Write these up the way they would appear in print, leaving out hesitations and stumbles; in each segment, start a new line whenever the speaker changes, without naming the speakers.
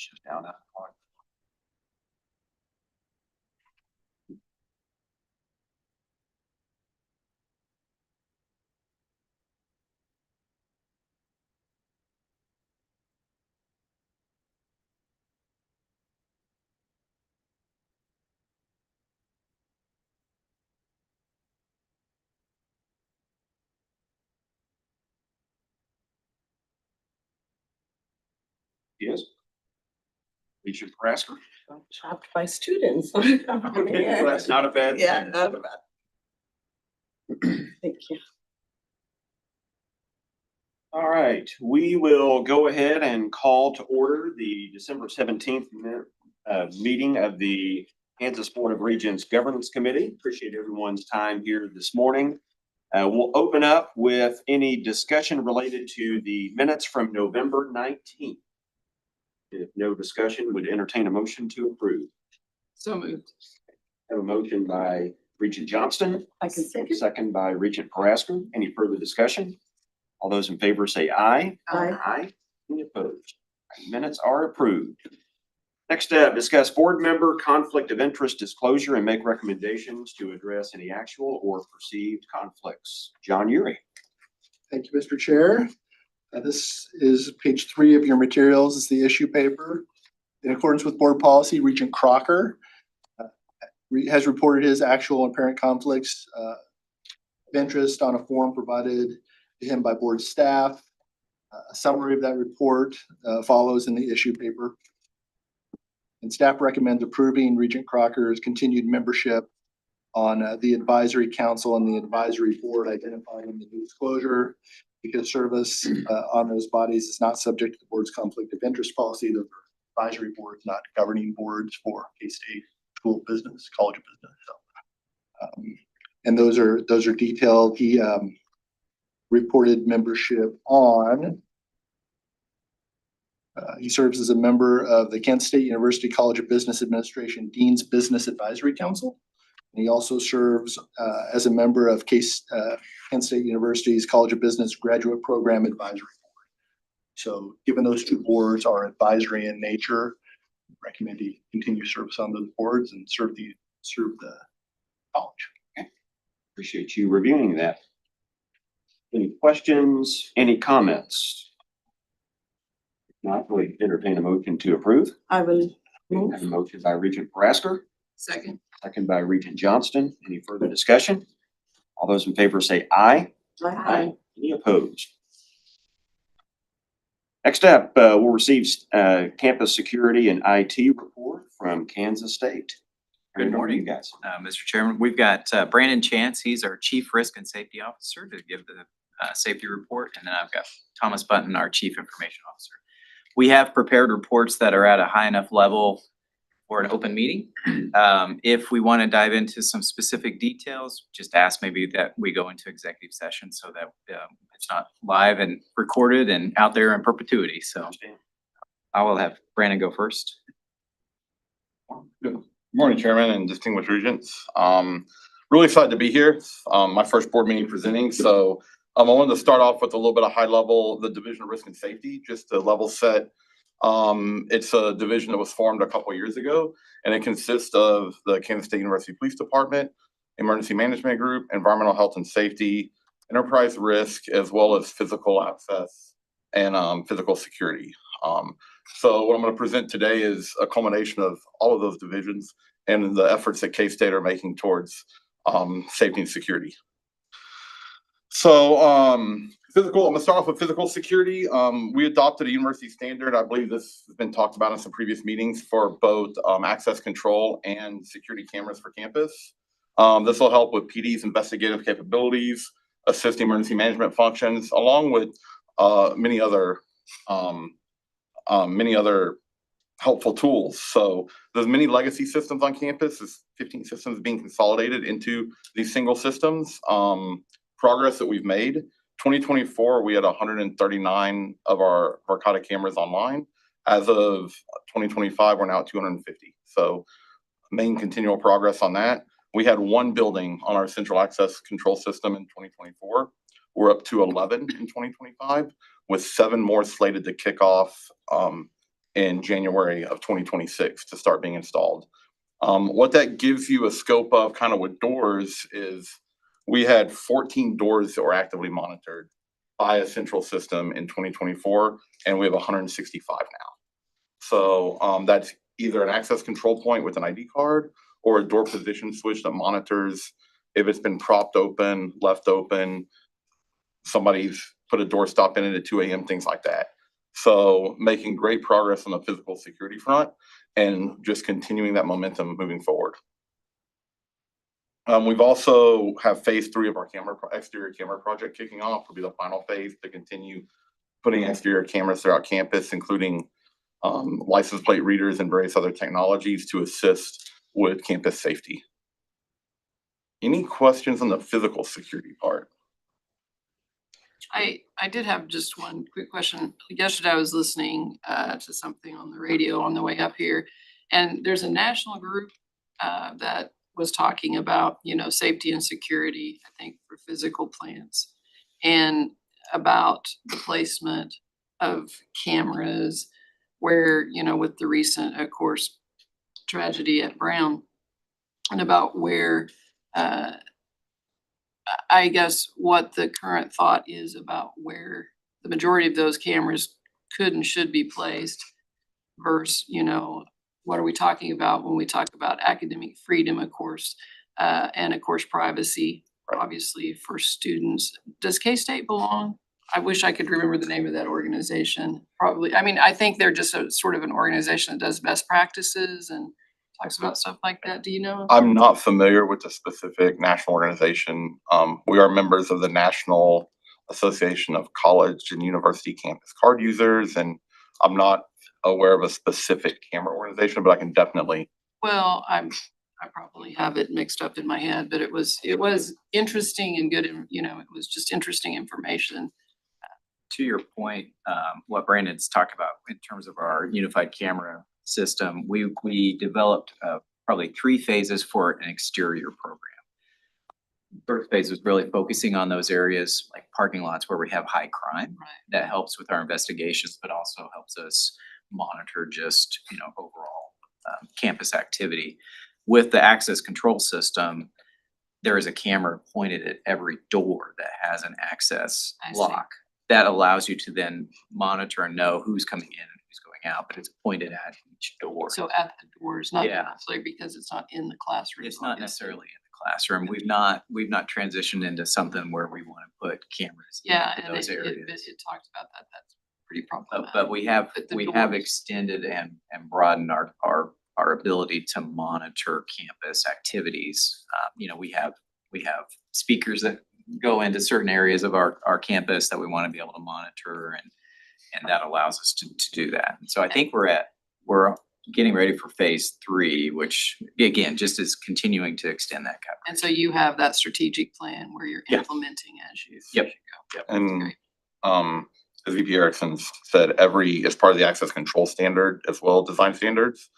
She's down that part. Yes. Regent Prasker.
Trapped by students.
Okay, well, that's not a bad thing.
Yeah, not bad. Thank you.
All right, we will go ahead and call to order the December 17th meeting of the Kansas Board of Regents Governance Committee. Appreciate everyone's time here this morning. We'll open up with any discussion related to the minutes from November 19th. If no discussion, would entertain a motion to approve.
So moved.
Have a motion by Regent Johnston.
I can second.
Second by Regent Prasker. Any further discussion? All those in favor say aye.
Aye.
Aye. Any opposed? Minutes are approved. Next up, discuss board member conflict of interest disclosure and make recommendations to address any actual or perceived conflicts. John Urey.
Thank you, Mr. Chair. This is page 3 of your materials. It's the issue paper. In accordance with board policy, Regent Crocker has reported his actual and apparent conflicts of interest on a form provided to him by board staff. A summary of that report follows in the issue paper. And staff recommends approving Regent Crocker's continued membership on the advisory council and the advisory board identified in the disclosure, because service on those bodies is not subject to the board's conflict of interest policy. Those are advisory boards, not governing boards for K-State School of Business, College of Business. So, and those are detailed. He reported membership on. He serves as a member of the Kansas State University College of Business Administration Dean's Business Advisory Council. And he also serves as a member of Kansas State University's College of Business Graduate Program Advisory Board. So given those two boards are advisory in nature, I recommend he continue service on those boards and serve the college.
Okay. Appreciate you reviewing that. Any questions? Any comments? If not, we entertain a motion to approve.
I will
We
move.
have a motion by Regent Prasker,
Second.
second by Regent Johnston. Any further discussion? All those in favor say aye.
Aye.
Any opposed? Next up, we'll receive campus security and IT report from Kansas State.
Good morning,
guys.
Mr. Chairman. We've got Brandon Chance. He's our Chief Risk and Safety Officer to give the safety report. And then I've got Thomas Button, our Chief Information Officer. We have prepared reports that are at a high enough level for an open meeting. If we want to dive into some specific details, just ask maybe that we go into executive session so that it's not live and recorded and out there in perpetuity. So I will have Brandon go first.
Good morning, Chairman and distinguished regents. Really excited to be here. My first board meeting presenting. So I wanted to start off with a little bit of high level, the Division of Risk and Safety, just to level set. It's a division that was formed a couple of years ago, and it consists of the Kansas State University Police Department, Emergency Management Group, Environmental Health and Safety, Enterprise Risk, as well as Physical Access and Physical Security. So what I'm going to present today is a culmination of all of those divisions and the efforts that K-State are making towards safety and security. So I'm going to start off with physical security. We adopted a university standard. I believe this has been talked about in some previous meetings for both access control and security cameras for campus. This will help with PD's investigative capabilities, assist emergency management functions, along with many other helpful tools. So there's many legacy systems on campus. There's 15 systems being consolidated into these single systems. Progress that we've made. 2024, we had 139 of our Verkada cameras online. As of 2025, we're now at 250. So main continual progress on that. We had 1 building on our central access control system in 2024. We're up to 11 in 2025, with 7 more slated to kick off in January of 2026 to start being installed. What that gives you a scope of kind of with doors is we had 14 doors that were actively monitored by a central system in 2024, and we have 165 now. So that's either an access control point with an ID card or a door position switch that monitors if it's been propped open, left open, somebody's put a doorstop in it at 2 a.m., things like that. So making great progress on the physical security front and just continuing that momentum moving forward. We've also have phase 3 of our exterior camera project kicking off. Will be the final phase to continue putting exterior cameras throughout campus, including license plate readers and various other technologies to assist with campus safety. Any questions on the physical security part?
I did have just one quick question. Yesterday I was listening to something on the radio on the way up here. And there's a national group that was talking about, you know, safety and security, I think for physical plants. And about the placement of cameras where, you know, with the recent, of course, tragedy at Brown. And about where I guess what the current thought is about where the majority of those cameras could and should be placed versus, you know, what are we talking about when we talk about academic freedom, of course, and of course, privacy, obviously for students. Does K-State belong? I wish I could remember the name of that organization. Probably, I mean, I think they're just a sort of an organization that does best practices and talks about stuff like that. Do you know?
I'm not familiar with the specific national organization. We are members of the National Association of College and University Campus Card Users, and I'm not aware of a specific camera organization, but I can definitely.
Well, I probably have it mixed up in my head, but it was interesting and good, you know, it was just interesting information.
To your point, what Brandon's talked about in terms of our unified camera system, we developed probably 3 phases for an exterior program. First phase was really focusing on those areas like parking lots where we have high crime.
Right.
That helps with our investigations, but also helps us monitor just, you know, overall campus activity. With the access control system, there is a camera pointed at every door that has an access
I see.
lock. That allows you to then monitor and know who's coming in and who's going out, but it's pointed at each door.
So at the doors, not
Yeah.
necessarily because it's not in the classroom.
It's not
obviously.
necessarily in the classroom. We've not transitioned into something where we want to put cameras
Yeah,
into
and
those
it
areas.
talked about that. That's pretty problematic.
But we have
But the doors-
extended and broadened our ability to monitor campus activities. You know, we have speakers that go into certain areas of our campus that we want to be able to monitor, and that allows us to do that. And so I think we're getting ready for phase 3, which again, just is continuing to extend that coverage.
And so you have that strategic plan where you're
Yeah.
implementing as you.
Yep.
as you go.
And
Great.
as VP Erickson said, as part of the access control standard as well, design standards,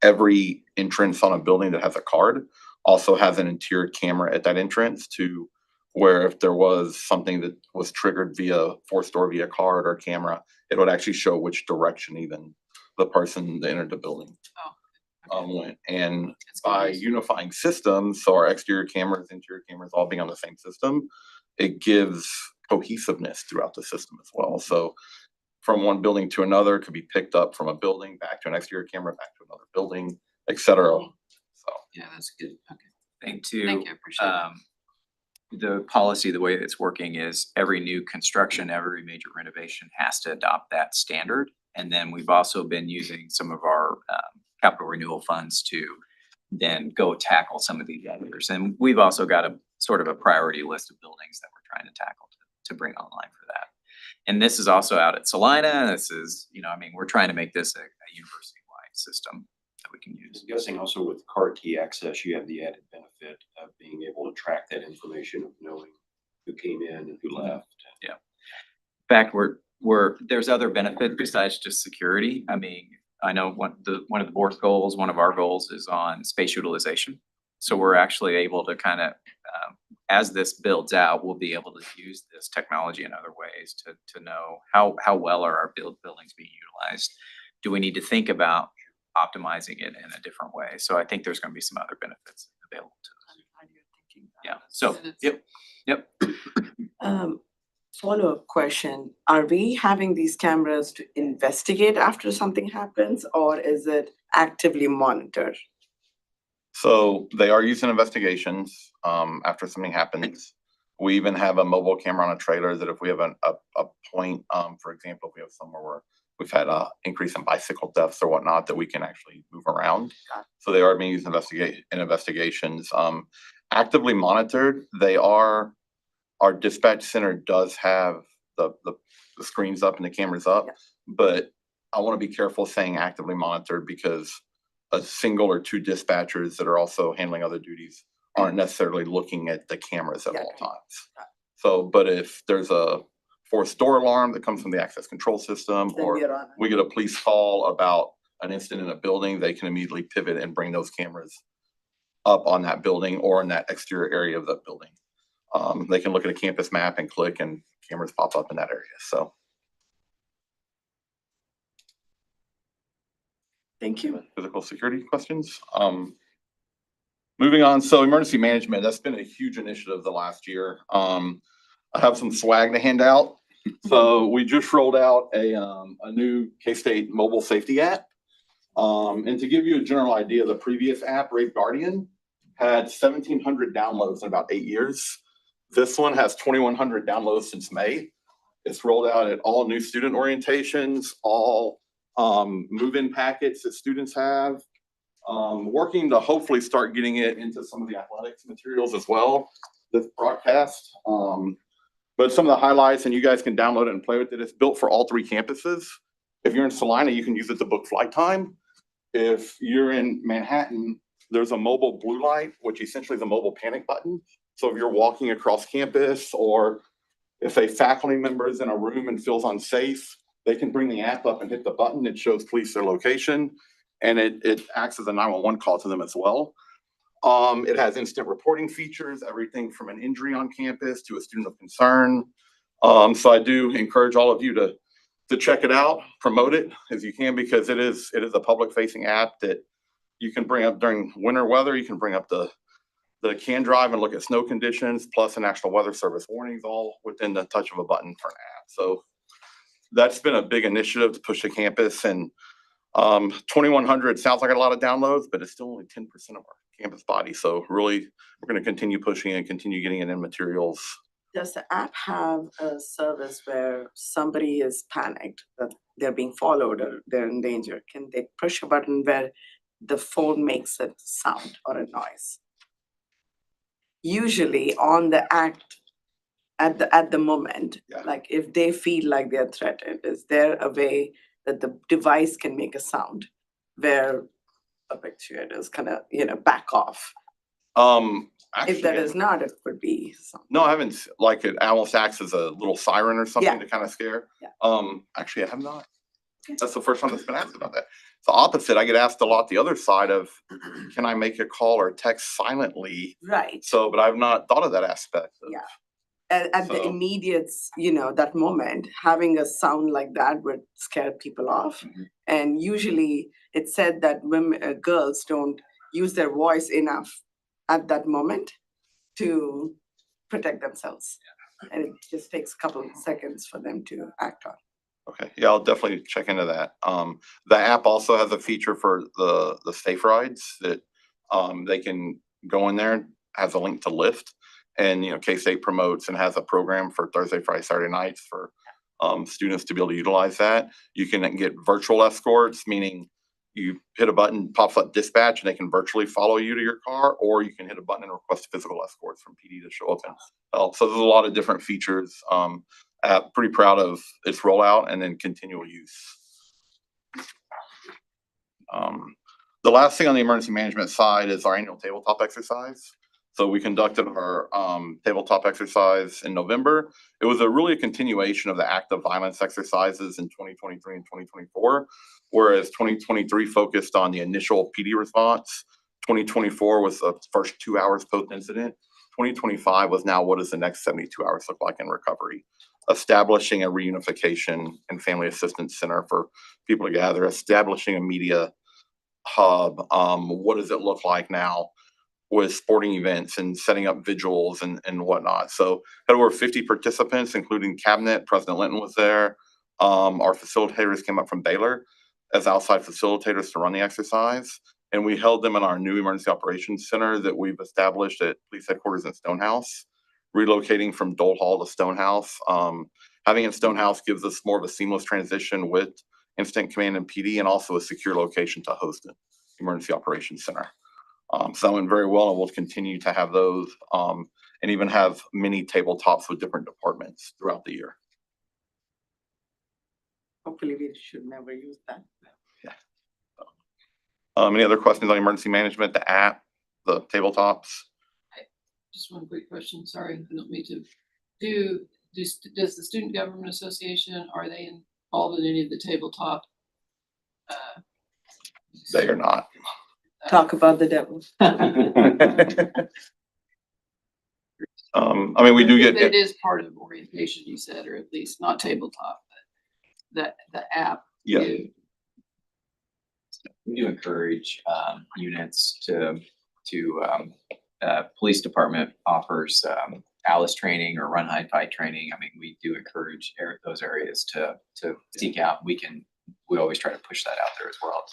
every entrance on a building that has a card also has an interior camera at that entrance to where if there was something that was triggered via forced door via card or camera, it would actually show which direction even the person that entered the building
Okay.
went. And
It's good
by
news.
unifying systems, so our exterior cameras, interior cameras all being on the same system, it gives cohesiveness throughout the system as well. So from one building to another, it could be picked up from a building back to an exterior camera, back to another building, et cetera. So
Yeah, that's good. Okay.
Thing too.
Thank you. I appreciate it.
The policy, the way it's working is every new construction, every major renovation has to adopt that standard. And then we've also been using some of our capital renewal funds to then go tackle some of these others. And we've also got a sort of a priority list of buildings that we're trying to tackle to bring online for that. And this is also out at Salina. This is, you know, I mean, we're trying to make this a university-wide system that we can use.
I'm guessing also with card key access, you have the added benefit of being able to track that information of knowing who came in and who left.
In fact, there's other benefit besides just security. I mean, I know one of the board's goals, one of our goals is on space utilization. So we're actually able to kind of, as this builds out, we'll be able to use this technology in other ways to know how well are our buildings being utilized. do we need to think about optimizing it in a different way? So I think there's gonna be some other benefits available to us. Yeah, so, yep.
Follow-up question, are we having these cameras to investigate after something happens, or is it actively monitored?
So they are using investigations, after something happens. We even have a mobile camera on a trailer that if we have a point, for example, if we have somewhere where we've had a increase in bicycle thefts or whatnot, that we can actually move around.
Got it.
So they are being used in investigations, actively monitored. Our dispatch center does have the screens up and the cameras up,
Yeah.
but I want to be careful saying actively monitored because a single or two dispatchers that are also handling other duties aren't necessarily looking at the cameras at
Yeah.
all times.
Got it.
So, but if there's a forced door alarm that comes from the access control system,
Then
or
we are on it.
we get a police call about an incident in a building, they can immediately pivot and bring those cameras up on that building or in that exterior area of that building. They can look at a campus map and click and cameras pop up in that area, so.
Thank you.
Physical security questions. Moving on, so emergency management, that's been a huge initiative the last year. I have some swag to hand out. So we just rolled out a new K-State mobile safety app. And to give you a general idea, the previous app, Rave Guardian, had 1,700 downloads in about 8 years. This one has 2,100 downloads since May. It's rolled out at all new student orientations, all move-in packets that students have. Working to hopefully start getting it into some of the athletics materials as well, this broadcast. But some of the highlights, and you guys can download it and play with it. It's built for all 3 campuses. If you're in Salina, you can use it to book flight time. If you're in Manhattan, there's a mobile blue light, which essentially is a mobile panic button. So if you're walking across campus, or if a faculty member is in a room and feels unsafe, they can bring the app up and hit the button. It shows police their location, and it acts as a 911 call to them as well. It has instant reporting features, everything from an injury on campus to a student of concern. So I do encourage all of you to check it out, promote it as you can, because it is a public facing app that you can bring up during winter weather. You can bring up the can drive and look at snow conditions, plus the National Weather Service warnings, all within the touch of a button for an app. So that's been a big initiative to push the campus, and 2,100 sounds like a lot of downloads, but it's still only 10% of our campus body. So really, we're going to continue pushing and continue getting it in materials.
Does the app have a service where somebody is panicked that they're being followed or they're in danger? Can they push a button where the phone makes a sound or a noise? Usually on the act at the moment,
Yeah.
like if they feel like they're threatened, is there a way that the device can make a sound where a actuators kind of, back off? If that
Actually,
is not, it could be something.
no, I haven't, like it almost acts as a little siren or something
Yeah.
to kind of scare.
Yeah.
Actually, I have not.
Okay.
That's the first time that's been asked about that. It's the opposite. I get asked a lot the other side of, can I make a call or text silently?
Right.
So, but I've not thought of that aspect.
Yeah. At the
So-
immediate, that moment, having a sound like that would scare people off.
Mhm.
And usually it's said that women, girls don't use their voice enough at that moment to protect themselves. And it just takes a couple of seconds for them to act on.
Okay, yeah, I'll definitely check into that. The app also has a feature for the safe rides that they can go in there, has a link to Lyft. And, K-State promotes and has a program for Thursday, Friday, Saturday nights for students to be able to utilize that. You can get virtual escorts, meaning you hit a button, pops up dispatch, and they can virtually follow you to your car, or you can hit a button and request physical escorts from PD to show up and help. So there's a lot of different features. Pretty proud of its rollout and then continual use. The last thing on the emergency management side is our annual tabletop exercise. So we conducted our tabletop exercise in November. It was really a continuation of the active violence exercises in 2023 and 2024, whereas 2023 focused on the initial PD response. 2024 was the first 2 hours post-incident. 2025 was now what does the next 72 hours look like in recovery? Establishing a reunification and family assistance center for people to gather, establishing a media hub. What does it look like now with sporting events and setting up vigils and whatnot? So had over 50 participants, including cabinet. President Linton was there. Our facilitators came up from Baylor as outside facilitators to run the exercise. And we held them in our new emergency operations center that we've established at police headquarters in Stonehouse, relocating from Dole Hall to Stonehouse. Having it in Stonehouse gives us more of a seamless transition with Incident Command and PD, and also a secure location to host an emergency operations center. So that went very well, and we'll continue to have those, and even have mini tabletops with different departments throughout the year.
Hopefully we should never use that.
Any other questions on emergency management, the app, the tabletops?
Just one quick question, sorry, I don't mean to. Does the Student Government Association, are they involved in any of the tabletop?
They are not.
Talk about the devil.
I mean, we do get.
It is part of orientation, you said, or at least not tabletop, but the app.
Yeah.
We do encourage units to police department offers Alice training or run, hide, fight training. I mean, we do encourage those areas to seek out. We always try to push that out there as well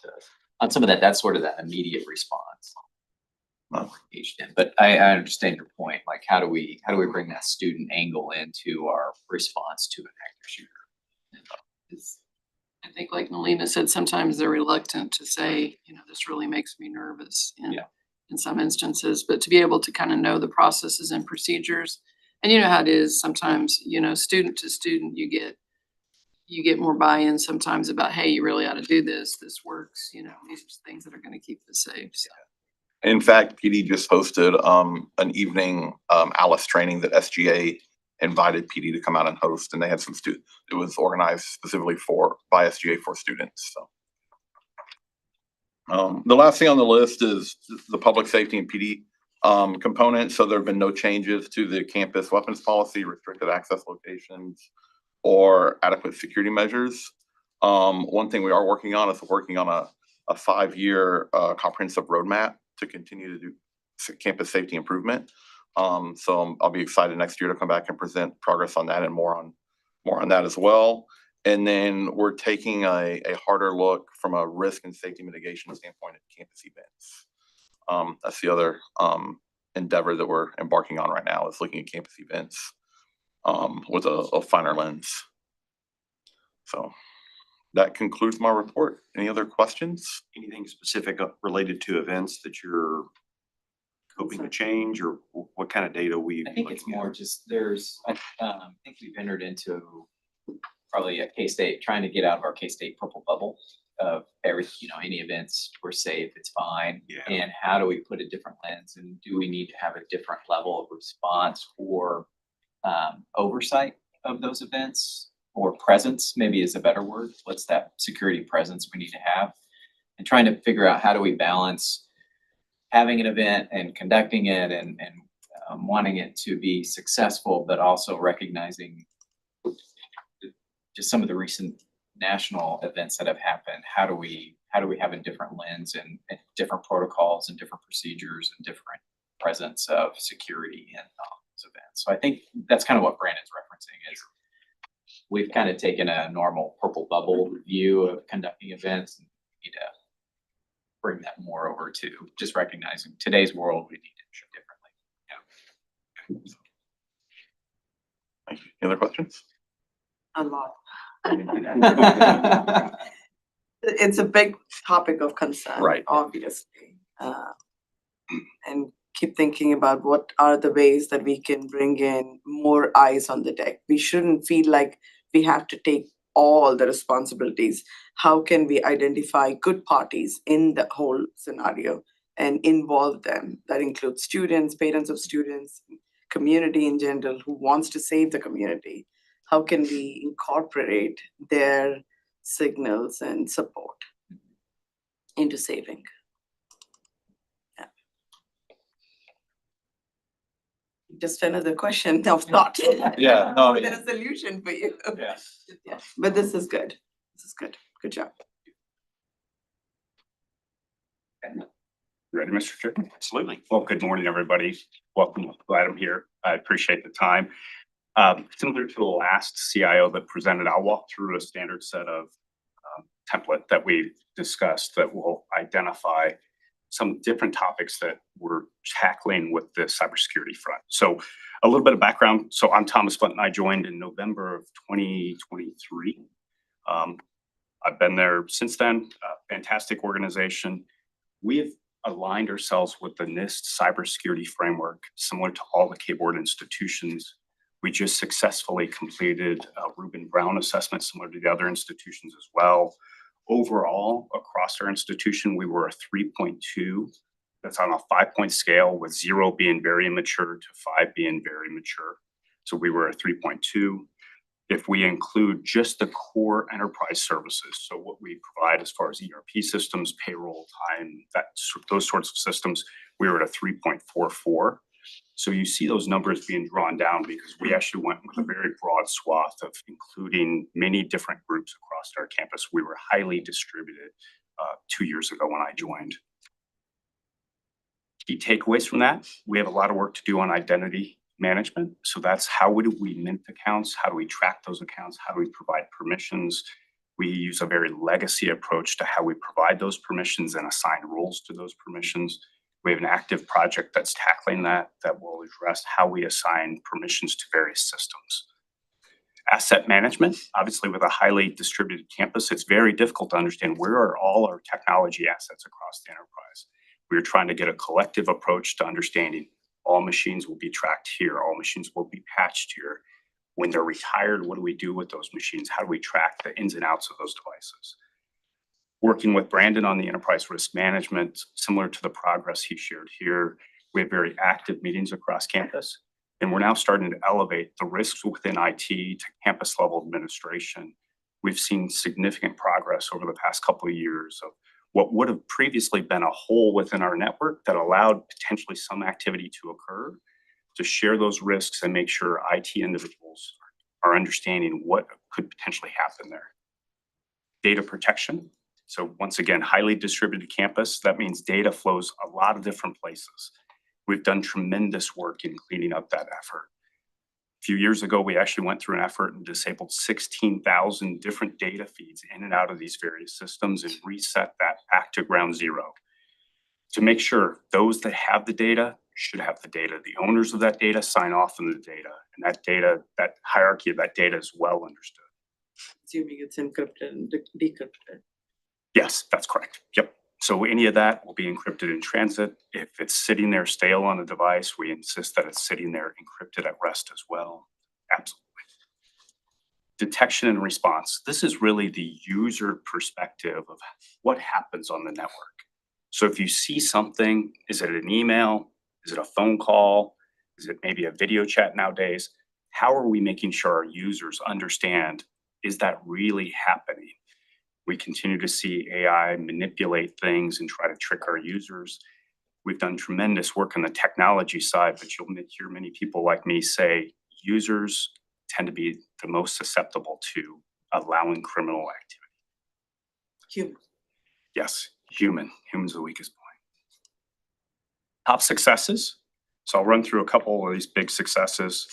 on some of that. That's sort of that immediate response. Engaged in. But I understand your point. Like, how do we bring that student angle into our response to an active shooter?
I think like Melina said, sometimes they're reluctant to say, this really makes me nervous in some instances, but to be able to kind of know the processes and procedures. And you know how it is sometimes, student to student, you get more buy-in sometimes about, hey, you really ought to do this. This works, these are things that are going to keep us safe. So.
In fact, PD just hosted an evening Alice training that SGA invited PD to come out and host, and they had some students. It was organized specifically by SGA for students. So the last thing on the list is the public safety and PD component. So there have been no changes to the campus weapons policy, restricted access locations, or adequate security measures. One thing we are working on is a 5-year comprehensive roadmap to continue to do campus safety improvement. So I'll be excited next year to come back and present progress on that and more on that as well. And then we're taking a harder look from a risk and safety mitigation standpoint at campus events. That's the other endeavor that we're embarking on right now, is looking at campus events with a finer lens. So that concludes my report. Any other questions?
Anything specific related to events that you're hoping to change, or what kind of data
I think it's more just I think we've entered into probably a K-State, trying to get out of our K-State purple bubble of any events, we're safe, it's fine.
Yeah.
And how do we put a different lens, and do we need to have a different level of response or oversight of those events, or presence maybe is a better word. What's that security presence we need to have? And trying to figure out how do we balance having an event and conducting it and wanting it to be successful, but also recognizing just some of the recent national events that have happened. How do we have a different lens and different protocols and different procedures and different presence of security in those events? So I think that's kind of what Brandon's referencing is we've kind of taken a normal purple bubble view of conducting events, and we need to bring that more over to just recognizing today's world, we need to do differently. Yeah.
Thank you. Any other questions?
A lot. It's a big topic of concern.
Right.
Obviously. And keep thinking about what are the ways that we can bring in more eyes on the deck. We shouldn't feel like we have to take all the responsibilities. How can we identify good parties in the whole scenario and involve them? That includes students, parents of students, community in general who wants to save the community. How can we incorporate their signals and support into saving? just another question of thought.
Yeah, no,
With
yeah.
a solution for you.
Yeah.
Yeah, but this is good. This is good. Good job.
Ready, Mr. Chair?
Absolutely.
Well, good morning, everybody. Welcome. Glad I'm here. I appreciate the time. Similar to the last CIO that presented, I'll walk through a standard set of template that we discussed that will identify some different topics that we're tackling with the cybersecurity front. So a little bit of background. So I'm Thomas Button. I joined in November of 2023. I've been there since then. Fantastic organization. We've aligned ourselves with the NIST cybersecurity framework, similar to all the K-Board institutions. We just successfully completed a Rubin Brown assessment, similar to the other institutions as well. Overall, across our institution, we were a 3.2. That's on a 5-point scale, with 0 being very immature to 5 being very mature. So we were a 3.2. If we include just the core enterprise services, so what we provide as far as ERP systems, payroll, time, those sorts of systems, we were at a 3.44. So you see those numbers being drawn down because we actually went with a very broad swath of including many different groups across our campus. We were highly distributed 2 years ago when I joined. Key takeaways from that, we have a lot of work to do on identity management. So that's how do we mint accounts? How do we track those accounts? How do we provide permissions? We use a very legacy approach to how we provide those permissions and assign roles to those permissions. We have an active project that's tackling that will address how we assign permissions to various systems. Asset management, obviously with a highly distributed campus, it's very difficult to understand where are all our technology assets across the enterprise. We're trying to get a collective approach to understanding all machines will be tracked here, all machines will be patched here. When they're retired, what do we do with those machines? How do we track the ins and outs of those devices? Working with Brandon on the enterprise risk management, similar to the progress he shared here, we have very active meetings across campus, and we're now starting to elevate the risks within IT to campus level administration. We've seen significant progress over the past couple of years of what would have previously been a hole within our network that allowed potentially some activity to occur, to share those risks and make sure IT individuals are understanding what could potentially happen there. Data protection. So once again, highly distributed campus, that means data flows a lot of different places. We've done tremendous work in cleaning up that effort. A few years ago, we actually went through an effort and disabled 16,000 different data feeds in and out of these various systems and reset that back to ground zero to make sure those that have the data should have the data. The owners of that data sign off on the data, and that data, that hierarchy of that data is well understood.
Assuming it's encrypted and decrypted.
Yes, that's correct. Yep. So any of that will be encrypted in transit. If it's sitting there stale on a device, we insist that it's sitting there encrypted at rest as well. Absolutely. Detection and response. This is really the user perspective of what happens on the network. So if you see something, is it an email? Is it a phone call? Is it maybe a video chat nowadays? How are we making sure our users understand, is that really happening? We continue to see AI manipulate things and try to trick our users. We've done tremendous work on the technology side, but you'll hear many people like me say users tend to be the most susceptible to allowing criminal activity.
Human.
Yes, human's the weakest point. Top successes. So I'll run through a couple of these big successes.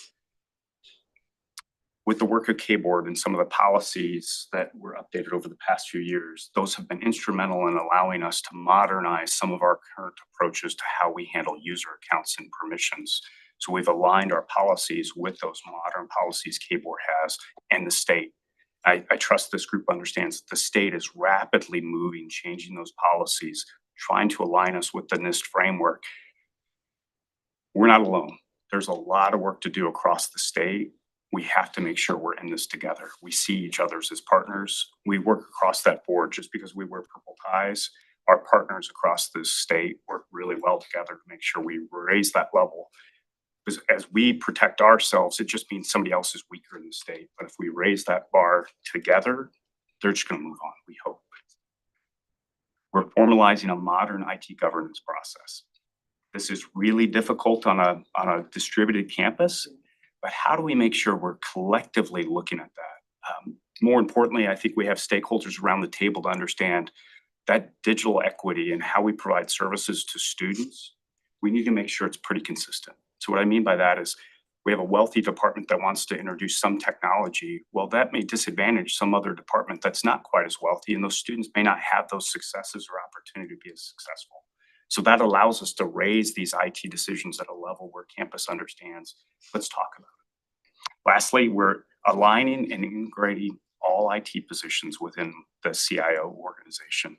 With the work of K-Board and some of the policies that were updated over the past few years, those have been instrumental in allowing us to modernize some of our current approaches to how we handle user accounts and permissions. So we've aligned our policies with those modern policies K-Board has and the state. I trust this group understands that the state is rapidly moving, changing those policies, trying to align us with the NIST framework. We're not alone. There's a lot of work to do across the state. We have to make sure we're in this together. We see each other as partners. We work across that board. Just because we wear purple ties, our partners across this state work really well together to make sure we raise that level. Because as we protect ourselves, it just means somebody else is weaker in the state. But if we raise that bar together, they're just going to move on, we hope. We're formalizing a modern IT governance process. This is really difficult on a distributed campus, but how do we make sure we're collectively looking at that? More importantly, I think we have stakeholders around the table to understand that digital equity and how we provide services to students. We need to make sure it's pretty consistent. So what I mean by that is we have a wealthy department that wants to introduce some technology. Well, that may disadvantage some other department that's not quite as wealthy, and those students may not have those successes or opportunity to be as successful. So that allows us to raise these IT decisions at a level where campus understands, let's talk about it. Lastly, we're aligning and integrating all IT positions within the CIO organization.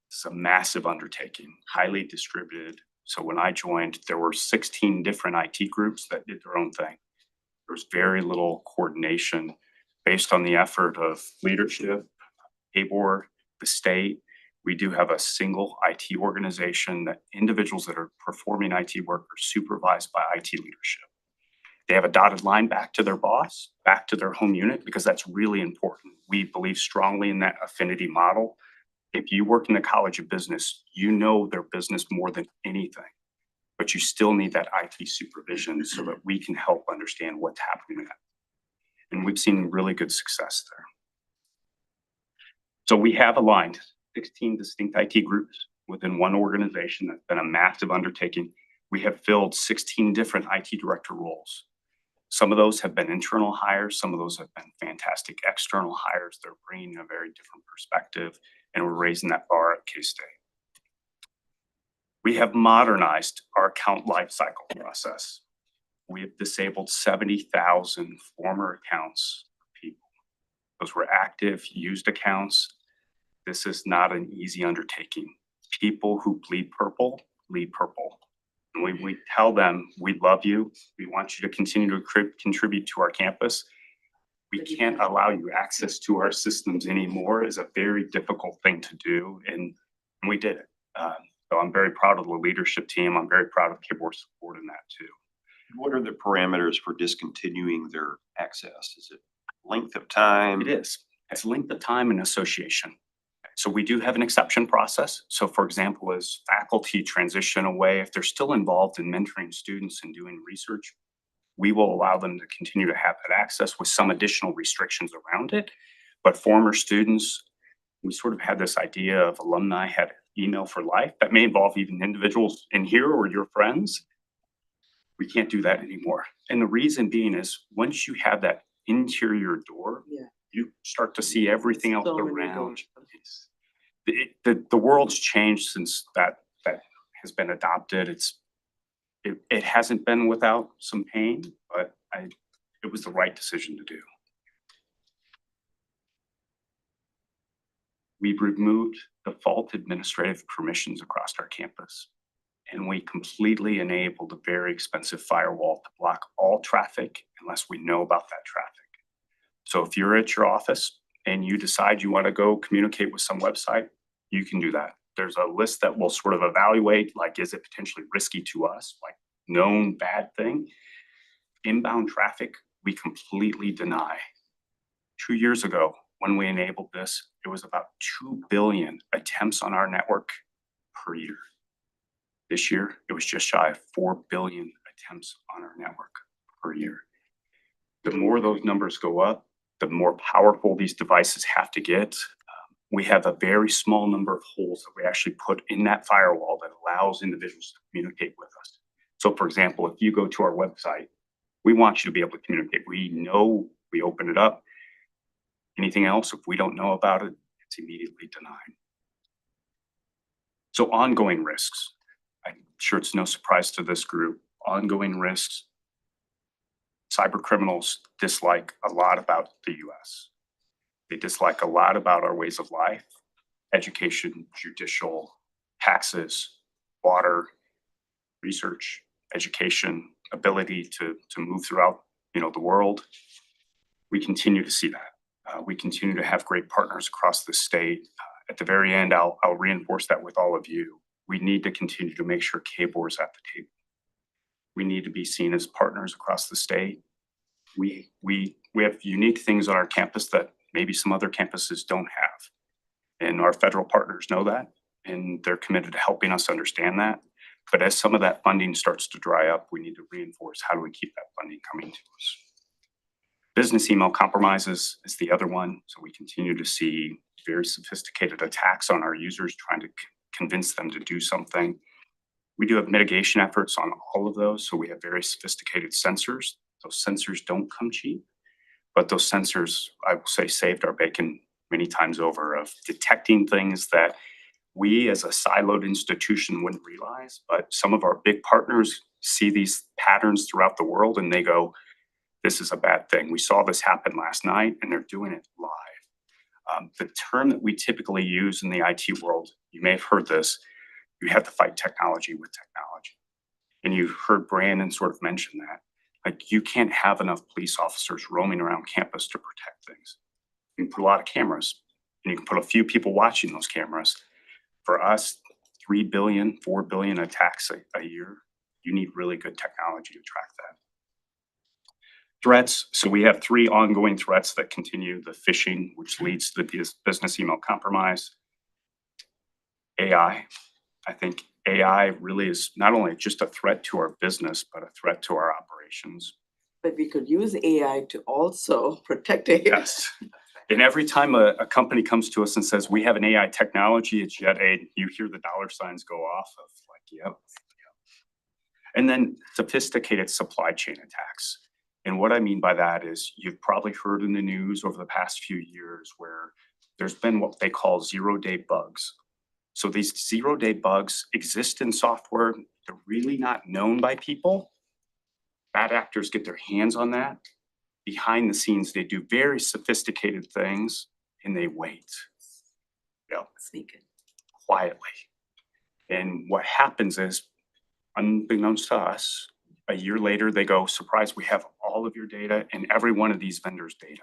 It's a massive undertaking, highly distributed. So when I joined, there were 16 different IT groups that did their own thing. There was very little coordination based on the effort of leadership, ABOR, the state. We do have a single IT organization that individuals that are performing IT work are supervised by IT leadership. They have a dotted line back to their boss, back to their home unit, because that's really important. We believe strongly in that affinity model. If you work in the College of Business, you know their business more than anything, but you still need that IT supervision so that we can help understand what's happening. And we've seen really good success there. So we have aligned 16 distinct IT groups within one organization. That's been a massive undertaking. We have filled 16 different IT director roles. Some of those have been internal hires. Some of those have been fantastic external hires. They're bringing a very different perspective, and we're raising that bar at K-State. We have modernized our account lifecycle process. We have disabled 70,000 former accounts for people. Those were active, used accounts. This is not an easy undertaking. People who bleed purple, bleed purple. And we tell them, we love you. We want you to continue to contribute to our campus. We can't allow you access to our systems anymore is a very difficult thing to do. And we did it. So I'm very proud of the leadership team. I'm very proud of KBOR's support in that too.
What are the parameters for discontinuing their access? Is it length of time?
It is. It's length of time and association. So we do have an exception process. So for example, as faculty transition away, if they're still involved in mentoring students and doing research, we will allow them to continue to have that access with some additional restrictions around it. But former students, we sort of had this idea of alumni had email for life that may involve even individuals in here or your friends. We can't do that anymore. And the reason being is once you have that interior door,
Yeah.
you start to see everything else
So many
around.
doors.
The world's changed since that has been adopted. It hasn't been without some pain, but it was the right decision to do. We've removed default administrative permissions across our campus, and we completely enabled a very expensive firewall to block all traffic unless we know about that traffic. So if you're at your office and you decide you want to go communicate with some website, you can do that. There's a list that will sort of evaluate, like, is it potentially risky to us, like known bad thing? Inbound traffic, we completely deny. 2 years ago, when we enabled this, it was about 2 billion attempts on our network per year. This year, it was just shy of 4 billion attempts on our network per year. The more those numbers go up, the more powerful these devices have to get. We have a very small number of holes that we actually put in that firewall that allows individuals to communicate with us. So for example, if you go to our website, we want you to be able to communicate. We know we open it up. Anything else, if we don't know about it, it's immediately denied. So ongoing risks. I'm sure it's no surprise to this group. Ongoing risks. Cyber criminals dislike a lot about the US. They dislike a lot about our ways of life, education, judicial, taxes, water, research, education, ability to move throughout, the world. We continue to see that. We continue to have great partners across the state. At the very end, I'll reinforce that with all of you. We need to continue to make sure KBOR is at the table. We need to be seen as partners across the state. We have unique things on our campus that maybe some other campuses don't have. And our federal partners know that, and they're committed to helping us understand that. But as some of that funding starts to dry up, we need to reinforce how do we keep that funding coming to us. Business email compromises is the other one. So we continue to see very sophisticated attacks on our users trying to convince them to do something. We do have mitigation efforts on all of those. So we have very sophisticated sensors. Those sensors don't come cheap, but those sensors, I will say, saved our bacon many times over of detecting things that we as a siloed institution wouldn't realize. But some of our big partners see these patterns throughout the world and they go, this is a bad thing. We saw this happen last night and they're doing it live. The term that we typically use in the IT world, you may have heard this, you have to fight technology with technology. And you've heard Brandon sort of mention that. Like, you can't have enough police officers roaming around campus to protect things. You can put a lot of cameras and you can put a few people watching those cameras. For us, 3 billion, 4 billion attacks a year, you need really good technology to track that. Threats, so we have 3 ongoing threats that continue: the phishing, which leads to the business email compromise. AI, I think AI really is not only just a threat to our business, but a threat to our operations.
But we could use AI to also protect AI.
Yes. And every time a company comes to us and says, we have an AI technology, it's yet you hear the dollar signs go off of like, yep. And then sophisticated supply chain attacks. And what I mean by that is you've probably heard in the news over the past few years where there's been what they call 0-day bugs. So these 0-day bugs exist in software. They're really not known by people. Bad actors get their hands on that. Behind the scenes, they do very sophisticated things and they wait.
Sneak in.
Quietly. And what happens is, unbeknownst to us, a year later, they go, surprise, we have all of your data and every one of these vendors' data.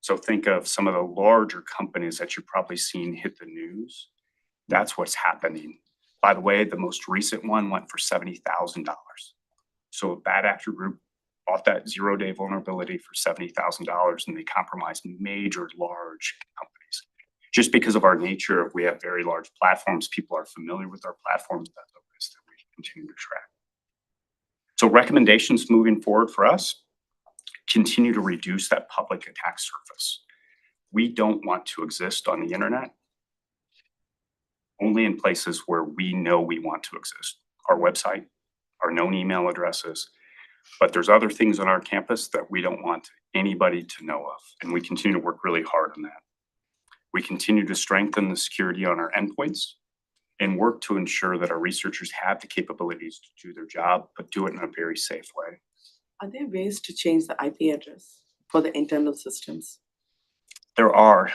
So think of some of the larger companies that you've probably seen hit the news. That's what's happening. By the way, the most recent one went for $70,000. So a bad actor group bought that 0-day vulnerability for $70,000 and they compromised major large companies. Just because of our nature, we have very large platforms. People are familiar with our platforms. That's a risk that we continue to track. So recommendations moving forward for us, continue to reduce that public attack surface. We don't want to exist on the internet only in places where we know we want to exist. Our website, our known email addresses, but there's other things on our campus that we don't want anybody to know of. And we continue to work really hard on that. We continue to strengthen the security on our endpoints and work to ensure that our researchers have the capabilities to do their job, but do it in a very safe way.
Are there ways to change the IP address for the internal systems?
There are,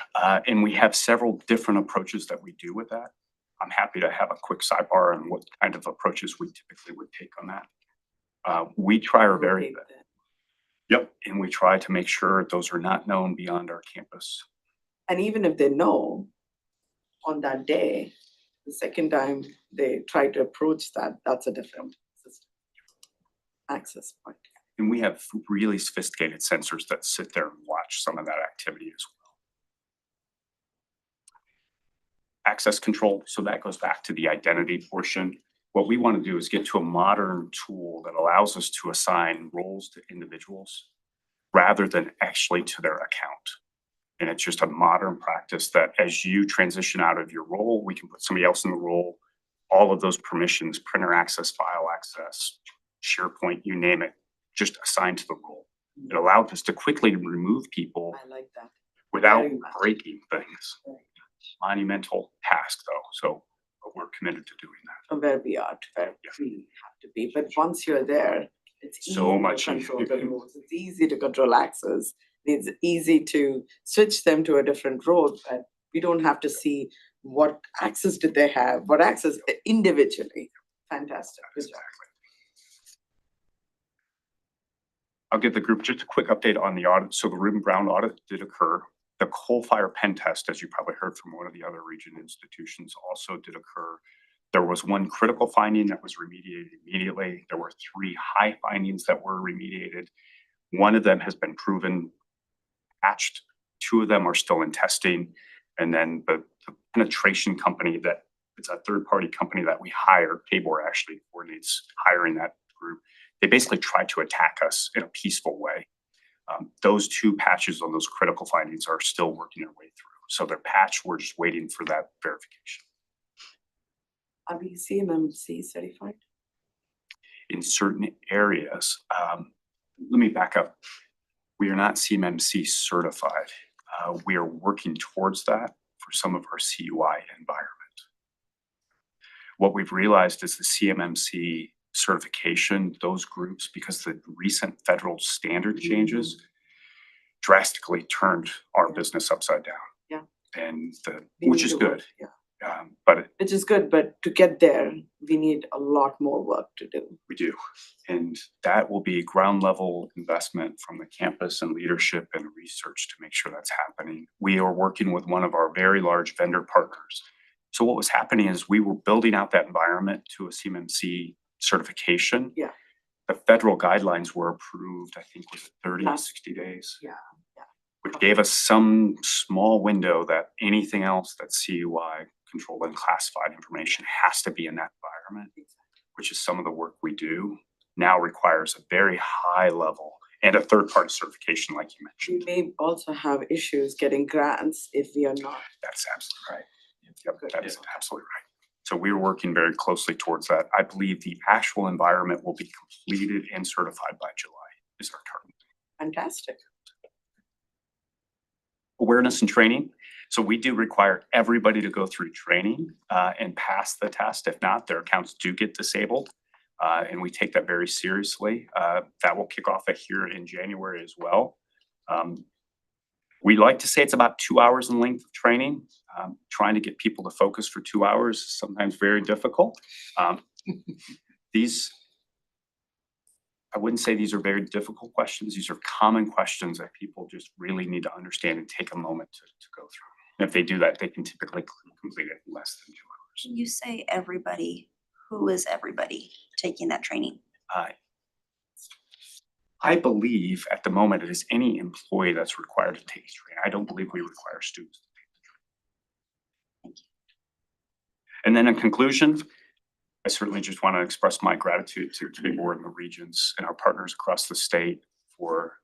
and we have several different approaches that we do with that. I'm happy to have a quick sidebar on what kind of approaches we typically would take on that. We try our very
Okay,
best.
then.
Yep, and we try to make sure those are not known beyond our campus.
And even if they know on that day, the second time they try to approach that, that's a different system. Access point.
And we have really sophisticated sensors that sit there and watch some of that activity as well. Access control, so that goes back to the identity portion. What we want to do is get to a modern tool that allows us to assign roles to individuals rather than actually to their account. And it's just a modern practice that as you transition out of your role, we can put somebody else in the role, all of those permissions, printer access, file access, SharePoint, you name it, just assigned to the role. It allowed us to quickly remove people
I like that.
without
very much.
breaking things.
Right.
Monumental task though, so we're committed to doing that.
From where we are to where we have to be. But once you're there, it's easy
So
to
much
control
easier.
the roles. It's easy to control access. It's easy to switch them to a different role, but we don't have to see what access did they have, what access individually. Fantastic. Good job.
I'll give the group just a quick update on the audit. So the Reuben Brown audit did occur. The coal fire pen test, as you probably heard from one of the other region institutions, also did occur. There was one critical finding that was remediated immediately. There were 3 high findings that were remediated. One of them has been proven patched. 2 of them are still in testing. And then the penetration company that It's a third-party company that we hire. KBOR actually coordinates hiring that group. They basically try to attack us in a peaceful way. Those two patches on those critical findings are still working their way through. So they're patched, we're just waiting for that verification.
Are we CMMC certified?
In certain areas, let me back up. We are not CMMC certified. We are working towards that for some of our CUI environment. What we've realized is the CMMC certification, those groups, because the recent federal standard changes drastically turned our business upside down.
Yeah.
And
We
which
need
is
to
good.
work, yeah.
But
Which is good, but to get there, we need a lot more work to do.
we do. And that will be ground level investment from the campus and leadership and research to make sure that's happening. We are working with one of our very large vendor partners. So what was happening is we were building out that environment to a CMMC certification.
Yeah.
The federal guidelines were approved, I think, was it 30 to 60 days?
Yeah.
Which gave us some small window that anything else that's CUI controlled and classified information has to be in that environment, which is some of the work we do now requires a very high level and a third-party certification, like you
We
mentioned.
may also have issues getting grants if we are not.
That's absolutely right. Yep, that is absolutely right. So we're working very closely towards that. I believe the actual environment will be completed and certified by July is our target.
Fantastic.
Awareness and training. So we do require everybody to go through training and pass the test. If not, their accounts do get disabled. And we take that very seriously. That will kick off here in January as well. We like to say it's about 2 hours in length of training. Trying to get people to focus for 2 hours is sometimes very difficult. I wouldn't say these are very difficult questions. These are common questions that people just really need to understand and take a moment to go through. And if they do that, they can typically complete it in less than 2 hours.
When you say everybody, who is everybody taking that training?
I believe at the moment it is any employee that's required to take training. I don't believe we require students to take the training.
Thank you.
And then in conclusion, I certainly just want to express my gratitude to KBOR and the regions and our partners across the state for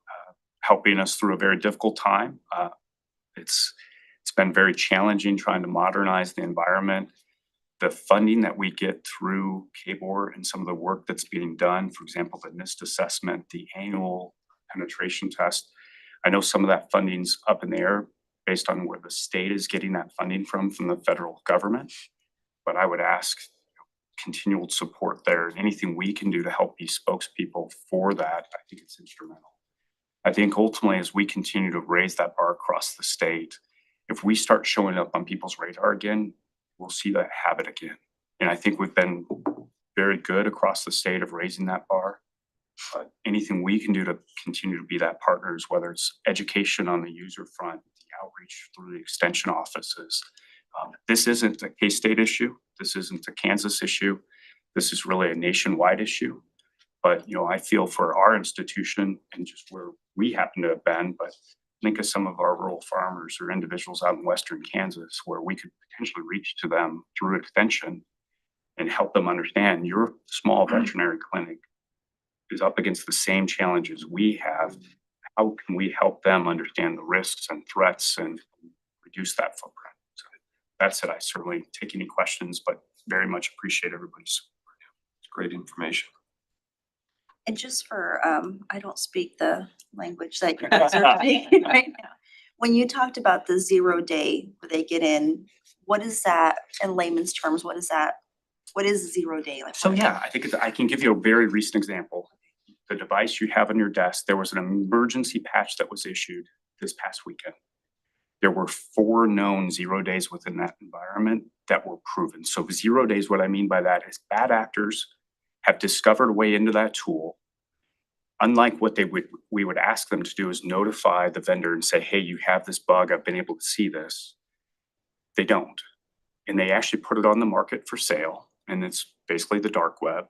helping us through a very difficult time. It's been very challenging trying to modernize the environment. The funding that we get through KBOR and some of the work that's being done, for example, the NIST assessment, the annual penetration test. I know some of that funding's up in the air based on where the state is getting that funding from the federal government. But I would ask continual support there. Anything we can do to help be spokespeople for that, I think it's instrumental. I think ultimately, as we continue to raise that bar across the state, if we start showing up on people's radar again, we'll see that habit again. And I think we've been very good across the state of raising that bar. But anything we can do to continue to be that partners, whether it's education on the user front, the outreach through the extension offices. This isn't a K-State issue. This isn't a Kansas issue. This is really a nationwide issue. But, I feel for our institution and just where we happen to have been, but think of some of our rural farmers or individuals out in Western Kansas where we could potentially reach to them through extension and help them understand your small veterinary clinic is up against the same challenges we have. How can we help them understand the risks and threats and reduce that footprint? So that's it. I certainly take any questions, but very much appreciate everybody's support. It's great information.
And just for, I don't speak the language that you guys are speaking right now. When you talked about the 0 day where they get in, what is that in layman's terms? What is that? What is 0 day? Like,
So yeah, I think I can give you a very recent example. The device you have on your desk, there was an emergency patch that was issued this past weekend. There were 4 known 0 days within that environment that were proven. So 0 days, what I mean by that is bad actors have discovered a way into that tool. Unlike what we would ask them to do is notify the vendor and say, hey, you have this bug, I've been able to see this. They don't. And they actually put it on the market for sale. And it's basically the dark web.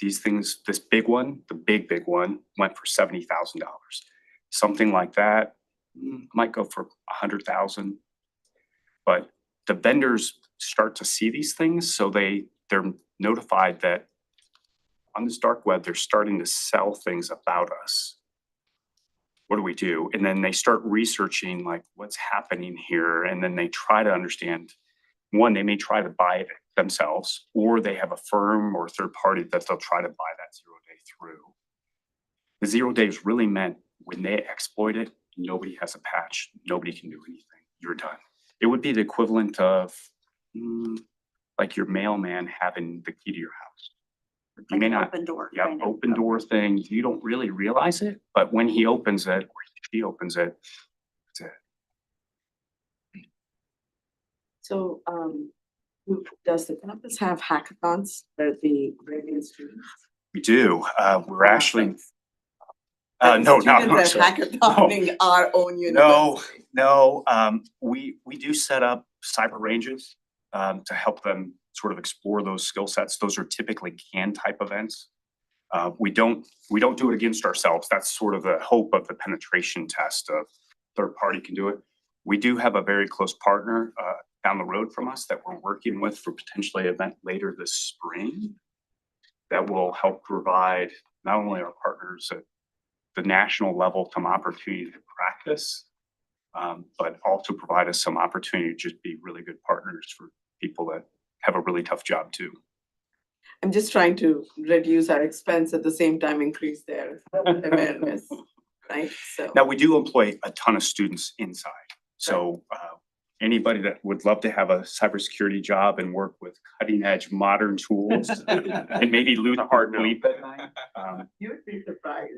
These things, this big one, the big one, went for $70,000. Something like that might go for $100,000. But the vendors start to see these things, so they're notified that on this dark web, they're starting to sell things about us. What do we do? And then they start researching like what's happening here, and then they try to understand. One, they may try to buy it themselves, or they have a firm or third party that they'll try to buy that 0 day through. The 0 day is really meant when they exploit it, nobody has a patch, nobody can do anything, you're done. It would be the equivalent of like your mailman having the key to your house. You
Like
may
an
not,
open door.
yeah,
kind of.
open door thing, you don't really realize it, but when he opens it or she opens it, that's it.
So, does the campus have hackathons where the bring students?
We do, we're actually, no, not.
Students are hackathoning our own university.
No, we do set up cyber ranges to help them sort of explore those skill sets. Those are typically CAN type events. We don't do it against ourselves. That's sort of the hope of the penetration test of third party can do it. We do have a very close partner down the road from us that we're working with for potentially an event later this spring that will help provide not only our partners at the national level some opportunity to practice, but also provide us some opportunity to just be really good partners for people that have a really tough job too.
I'm just trying to reduce our expense at the same time increase their awareness, right? So.
Now, we do employ a ton of students inside. So anybody that would love to have a cybersecurity job and work with cutting edge modern tools and maybe lose a hard sleep at night.
You would be surprised.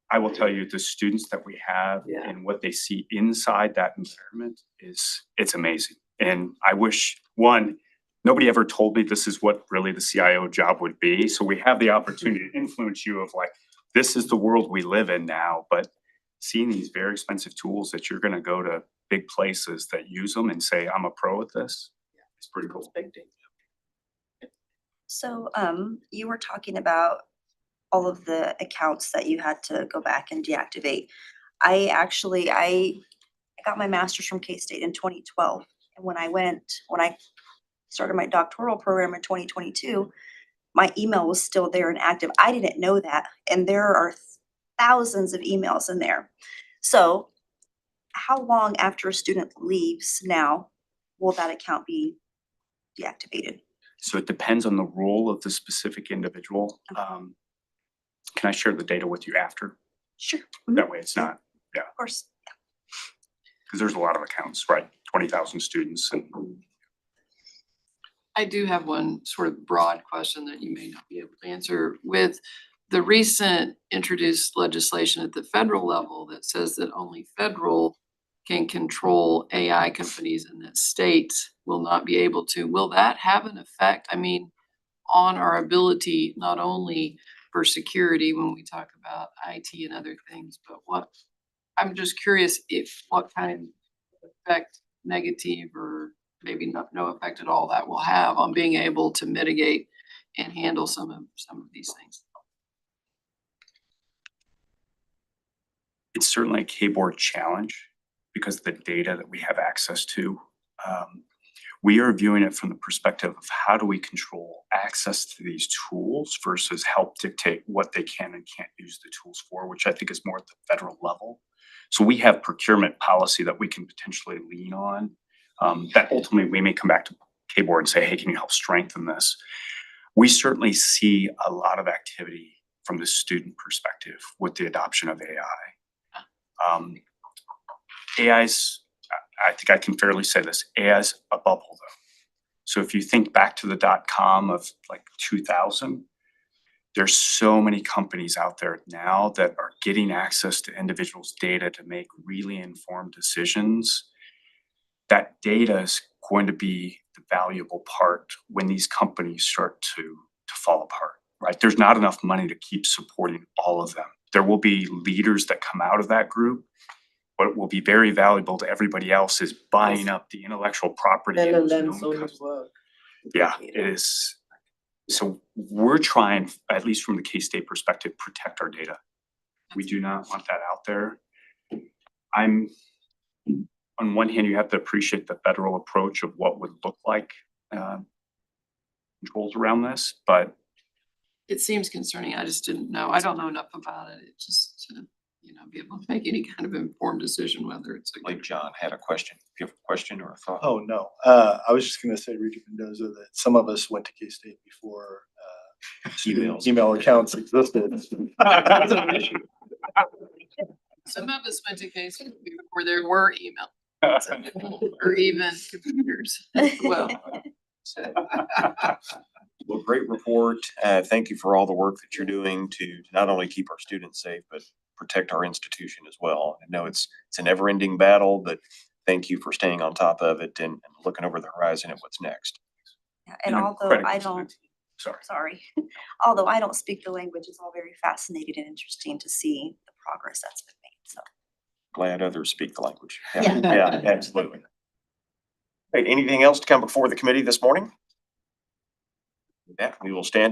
I will tell you, the students that we have
Yeah.
and what they see inside that environment it's amazing. And I wish, one, nobody ever told me this is what really the CIO job would be. So we have the opportunity to influence you of like, this is the world we live in now, but seeing these very expensive tools that you're gonna go to big places that use them and say, I'm a pro at this, it's pretty cool.
So, you were talking about all of the accounts that you had to go back and deactivate. I got my master's from K-State in 2012. And when I started my doctoral program in 2022, my email was still there and active. I didn't know that. And there are thousands of emails in there. So how long after a student leaves now will that account be deactivated?
So it depends on the role of the specific individual. Can I share the data with you after?
Sure.
That way it's not,
Of course.
because there's a lot of accounts, right? 20,000 students and
I do have one sort of broad question that you may not be able to answer. With the recent introduced legislation at the federal level that says that only federal can control AI companies and that states will not be able to, will that have an effect, I mean, on our ability, not only for security when we talk about IT and other things, but what, I'm just curious if what kind of effect, negative or maybe no effect at all, that will have on being able to mitigate and handle some of these things.
it's certainly a keyboard challenge because of the data that we have access to. We are viewing it from the perspective of how do we control access to these tools versus help dictate what they can and can't use the tools for, which I think is more at the federal level. So we have procurement policy that we can potentially lean on, that ultimately we may come back to K-Board and say, hey, can you help strengthen this? We certainly see a lot of activity from the student perspective with the adoption of AI. AI's, I think I can fairly say this, AI's a bubble though. So if you think back to the .com of like 2000, there's so many companies out there now that are getting access to individuals' data to make really informed decisions. That data is going to be the valuable part when these companies start to fall apart, right? There's not enough money to keep supporting all of them. There will be leaders that come out of that group. What will be very valuable to everybody else is buying up the intellectual property. and those
LLMs
known
only
cus-
work.
Yeah, it is. So we're trying, at least from the K-State perspective, protect our data. We do not want that out there. I'm on one hand, you have to appreciate the federal approach of what would look like controls around this, but
It seems concerning. I just didn't know. I don't know enough about it. It just to, be able to make any kind of informed decision whether it's a
I believe
good.
John had a question. Do you have a question or a thought?
Oh, no. I was just gonna say, Regent Mendoza, that some of us went to K-State before
Emails.
email accounts existed.
Some of us went to cases where there were email or even computers as well.
Well, great report. Thank you for all the work that you're doing to not only keep our students safe, but protect our institution as well. I know it's a never-ending battle, but thank you for staying on top of it and looking over the horizon at what's next.
Yeah, and
a
although
credit
I
goes to the
don't,
team. Sorry.
sorry, although I don't speak the language, it's all very fascinating and interesting to see the progress that's been made, so.
Glad others speak the language.
Yeah.
Yeah, absolutely. Hey, anything else to come before the committee this morning? With that, we will stand